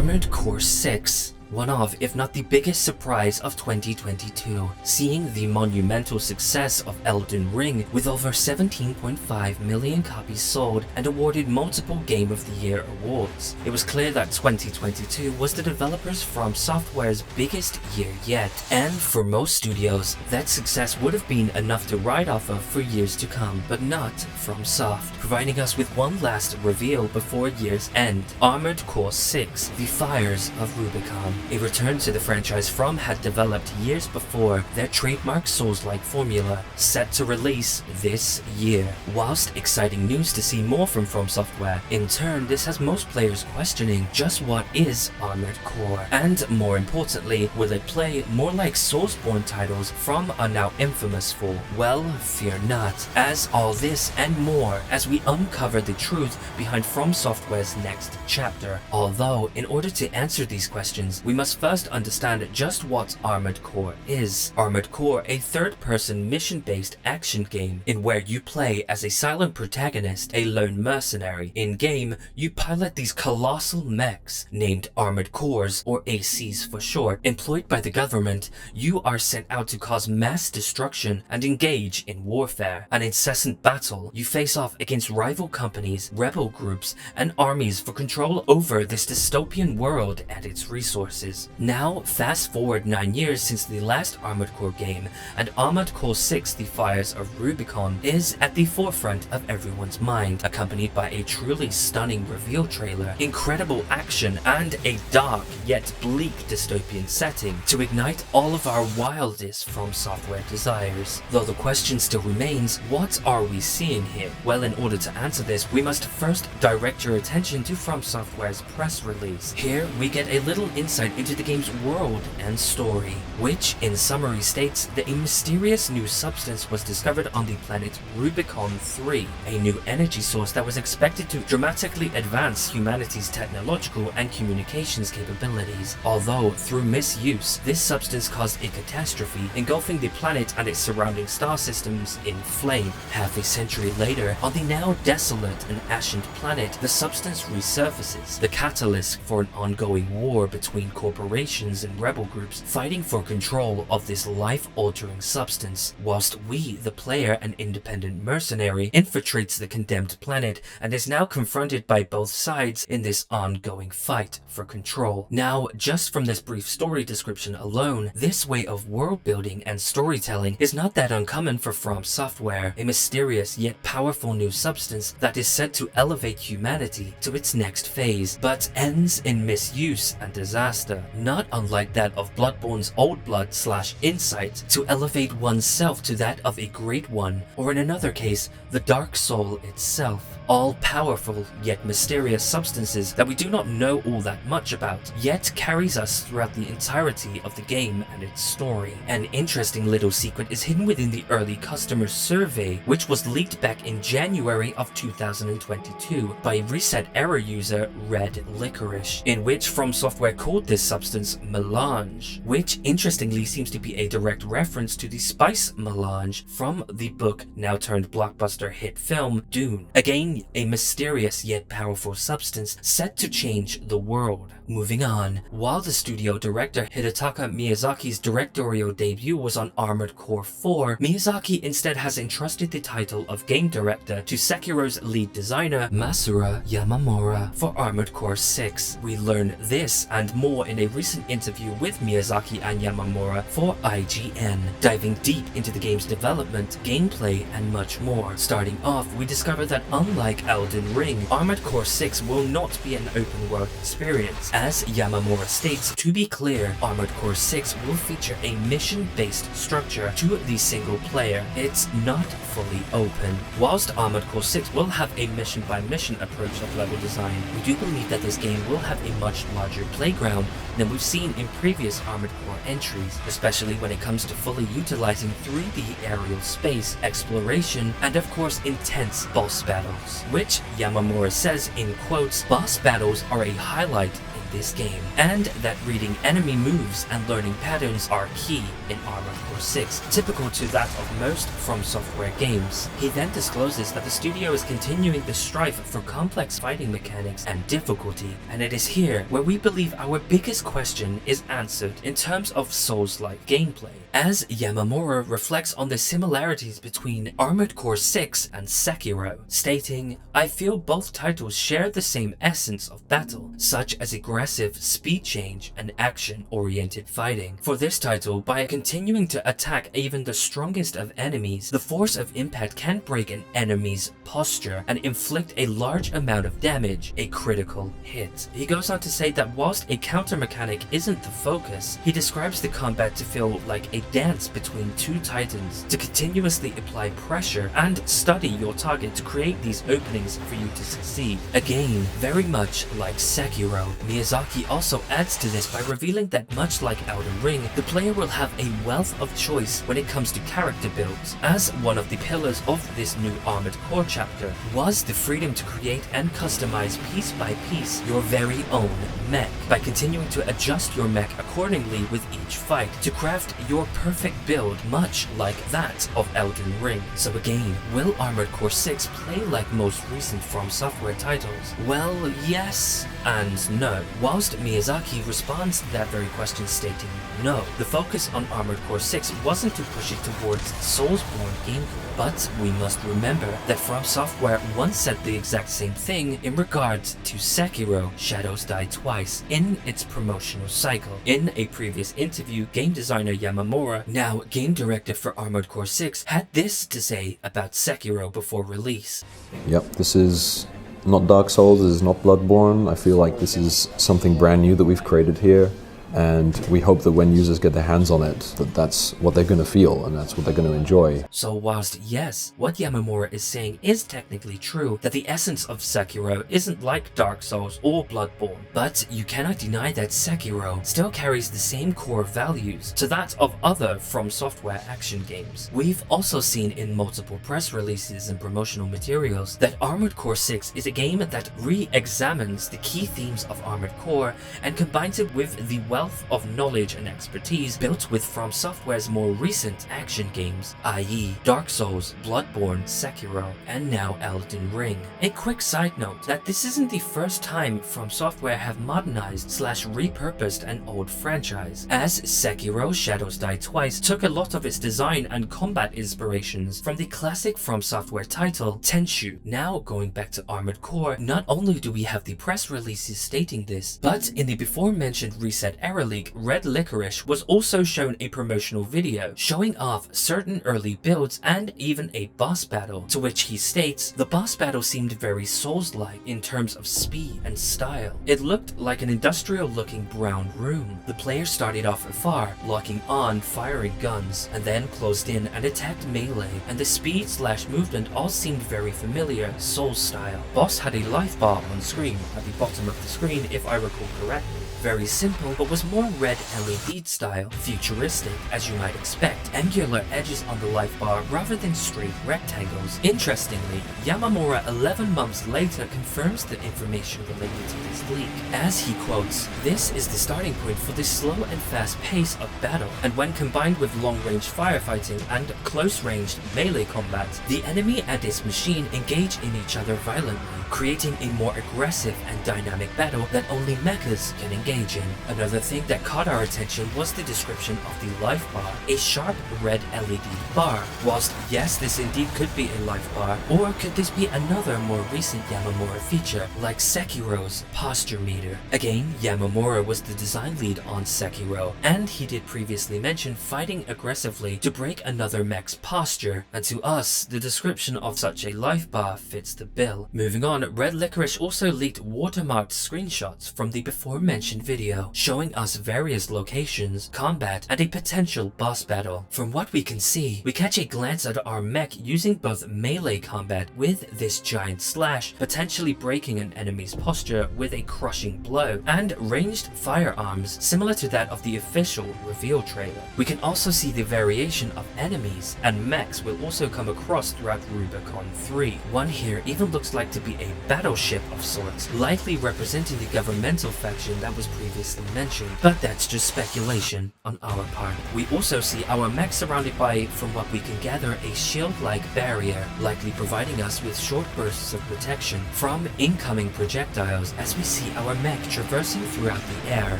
Armored Core 6. One of, if not the biggest surprise of 2022, seeing the monumental success of Elden Ring with over 17.5 million copies sold and awarded multiple Game of the Year awards. It was clear that 2022 was the developers FromSoftware's biggest year yet, and for most studios, that success would have been enough to ride off of for years to come, but not FromSoft, providing us with one last reveal before year's end. Armored Core 6, The Fires of Rubicon. A return to the franchise From had developed years before, their trademark Soulslike formula, set to release this year. Whilst exciting news to see more from FromSoftware, in turn this has most players questioning just what is Armored Core, and more importantly, will it play more like Soulsborne titles From are now infamous for? Well, fear not, as all this and more as we uncover the truth behind FromSoftware's next chapter. Although, in order to answer these questions, we must first understand just what Armored Core is. Armored Core, a third-person mission-based action game in where you play as a silent protagonist, a lone mercenary. In-game, you pilot these colossal mechs, named Armored Cores, or ACs for short. Employed by the government, you are sent out to cause mass destruction and engage in warfare. An incessant battle, you face off against rival companies, rebel groups, and armies for control over this dystopian world and its resources. Now, fast forward 9 years since the last Armored Core game, and Armored Core 6 The Fires of Rubicon is at the forefront of everyone's mind, accompanied by a truly stunning reveal trailer, incredible action, and a dark yet bleak dystopian setting to ignite all of our wildest FromSoftware desires. Though the question still remains, what are we seeing here? Well, in order to answer this, we must first direct your attention to FromSoftware's press release. Here, we get a little insight into the game's world and story, which in summary states that a mysterious new substance was discovered on the planet Rubicon 3, a new energy source that was expected to dramatically advance humanity's technological and communications capabilities. Although, through misuse, this substance caused a catastrophe, engulfing the planet and its surrounding star systems in flame. Half a century later, on the now desolate and ashen planet, the substance resurfaces, the catalyst for an ongoing war between corporations and rebel groups fighting for control of this life-altering substance, whilst we, the player and independent mercenary, infiltrates the condemned planet and is now confronted by both sides in this ongoing fight for control. Now, just from this brief story description alone, this way of world building and storytelling is not that uncommon for FromSoftware, a mysterious yet powerful new substance that is said to elevate humanity to its next phase, but ends in misuse and disaster. Not unlike that of Bloodborne's Old Blood / Insight, to elevate oneself to that of a Great One, or in another case, the Dark Soul itself. All powerful yet mysterious substances that we do not know all that much about, yet carries us throughout the entirety of the game and its story. An interesting little secret is hidden within the early customer survey, which was leaked back in January of 2022 by resetera user Red Licorice, in which FromSoftware called this substance melange, which interestingly seems to be a direct reference to the spice melange from the book now turned blockbuster hit film DUNE. Again, a mysterious yet powerful substance set to change the world. Moving on, while the studio director Hidetaka Miyazaki's directorial debut was on Armored Core 4, Miyazaki instead has entrusted the title of game director to Sekiro's lead designer Masura Yamamura for Armored Core 6. We learn this and more in a recent interview with Miyazaki and Yamamura for IGN, diving deep into the game's development, gameplay, and much more. Starting off, we discover that unlike Elden Ring, Armored Core 6 will not be an open world experience. As Yamamura states, to be clear, Armored Core 6 will feature a mission-based structure to the single player. It's not fully open. Whilst Armored Core 6 will have a mission-by-mission approach of level design, we do believe that this game will have a much larger playground than we've seen in previous Armored Core entries, especially when it comes to fully utilizing 3D aerial space, exploration, and of course intense boss battles, which Yamamura says in quotes, "Boss battles are a highlight in this game, and that reading enemy moves and learning patterns are key in Armored Core 6, typical to that of most FromSoftware games. He then discloses that the studio is continuing the strive for complex fighting mechanics and difficulty, and it is here where we believe our biggest question is answered in terms of Souls-like gameplay, as Yamamura reflects on the similarities between Armored Core 6 and Sekiro, stating, "I feel both titles share the same essence of battle, such as aggressive speed change and action-oriented fighting. For this title, by continuing to attack even the strongest of enemies, the force of impact can break an enemy's posture and inflict a large amount of damage, a critical hit." He goes on to say that whilst a counter mechanic isn't the focus, he describes the combat to feel like a dance between two titans, to continuously apply pressure and study your target to create these openings for you to succeed. Again, very much like Sekiro, Miyazaki also adds to this by revealing that much like Elden Ring, the player will have a wealth of choice when it comes to character builds, as one of the pillars of this new Armored Core chapter was the freedom to create and customize piece by piece your very own mech, by continuing to adjust your mech accordingly with each fight to craft your perfect build, much like that of Elden Ring. So again, will Armored Core 6 play like most recent FromSoftware titles? Well, yes and no. Whilst Miyazaki responds to that very question stating no, the focus on Armored Core 6 wasn't to push it towards Soulsborne gameplay, but we must remember that FromSoftware once said the exact same thing in regards to Sekiro Shadows Die Twice in its promotional cycle. In a previous interview, game designer Yamamura, now game director for Armored Core 6, had this to say about Sekiro before release. Yep, this is not Dark Souls, this is not Bloodborne. I feel like this is something brand new that we've created here. And we hope that when users get their hands on it, that's what they're going to feel and that's what they're going to enjoy. So whilst yes, what Yamamura is saying is technically true, that the essence of Sekiro isn't like Dark Souls or Bloodborne, but you cannot deny that Sekiro still carries the same core values to that of other FromSoftware action games. We've also seen in multiple press releases and promotional materials that Armored Core 6 is a game that re-examines the key themes of Armored Core and combines it with the wealth of knowledge and expertise built with FromSoftware's more recent action games, i.e. Dark Souls, Bloodborne, Sekiro, and now Elden Ring. A quick side note that this isn't the first time FromSoftware have modernized / repurposed an old franchise, as Sekiro Shadows Die Twice took a lot of its design and combat inspirations from the classic FromSoftware title Tenchu. Now going back to Armored Core, not only do we have the press releases stating this, but in the before mentioned Resetera leak, Red Licorice was also shown a promotional video showing off certain early builds and even a boss battle, to which he states the boss battle seemed very Souls-like in terms of speed and style. It looked like an industrial looking brown room. The player started off afar, locking on, firing guns, and then closed in and attacked melee, and the speed / movement all seemed very familiar, Souls style. Boss had a life bar on screen at the bottom of the screen if I recall correctly. Very simple, but was more red LED style, futuristic as you might expect, angular edges on the life bar rather than straight rectangles. Interestingly, Yamamura 11 months later confirms the information related to this leak, as he quotes, "This is the starting point for the slow and fast pace of battle, and when combined with long-range firefighting and close-ranged melee combat, the enemy and its machine engage in each other violently, creating a more aggressive and dynamic battle that only mechas can engage in." Another thing that caught our attention was the description of the life bar, a sharp red LED bar. Whilst yes, this indeed could be a life bar, or could this be another more recent Yamamura feature like Sekiro's posture meter? Again, Yamamura was the design lead on Sekiro, and he did previously mention fighting aggressively to break another mech's posture, and to us, the description of such a life bar fits the bill. Moving on, Red Licorice also leaked watermarked screenshots from the before mentioned animation video showing us various locations, combat, and a potential boss battle. From what we can see, we catch a glance at our mech using both melee combat with this giant slash, potentially breaking an enemy's posture with a crushing blow, and ranged firearms similar to that of the official reveal trailer. We can also see the variation of enemies and mechs we'll also come across throughout Rubicon 3. One here even looks like to be a battleship of sorts, likely representing the governmental faction that was previously mentioned, but that's just speculation on our part. We also see our mech surrounded by, from what we can gather, a shield-like barrier, likely providing us with short bursts of protection from incoming projectiles as we see our mech traversing throughout the air.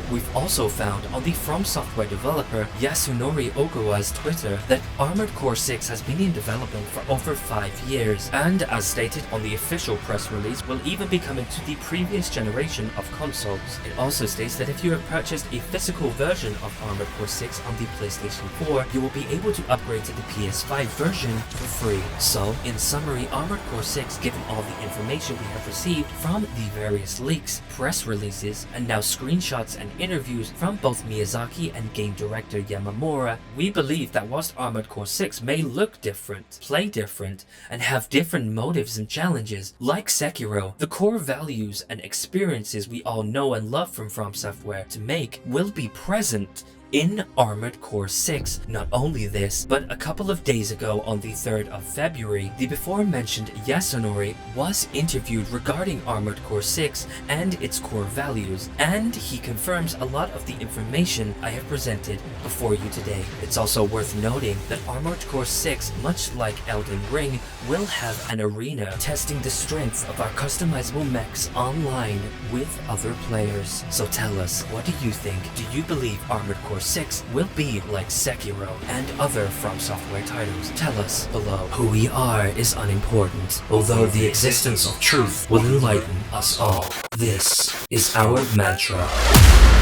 We've also found on the FromSoftware developer Yasunori Ogawa's Twitter that Armored Core 6 has been in development for over 5 years, and as stated on the official press release, will even be coming to the previous generation of consoles. It also states that if you have purchased a physical version of Armored Core 6 on the PlayStation 4, you will be able to upgrade to the PS5 version for free. So, in summary, Armored Core 6, given all the information we have received from the various leaks, press releases, and now screenshots and interviews from both Miyazaki and game director Yamamura, we believe that whilst Armored Core 6 may look different, play different, and have different motives and challenges, like Sekiro, the core values and experiences we all know and love from FromSoftware to make will be present in Armored Core 6. Not only this, but a couple of days ago on the 3rd of February, the before mentioned Yasunori was interviewed regarding Armored Core 6 and its core values, and he confirms a lot of the information I have presented before you today. It's also worth noting that Armored Core 6, much like Elden Ring, will have an arena testing the strength of our customizable mechs online with other players. So tell us, what do you think? Do you believe Armored Core 6 will be like Sekiro and other FromSoftware titles? Tell us below. Who we are is unimportant, although the existence of truth will enlighten us all. This is our mantra.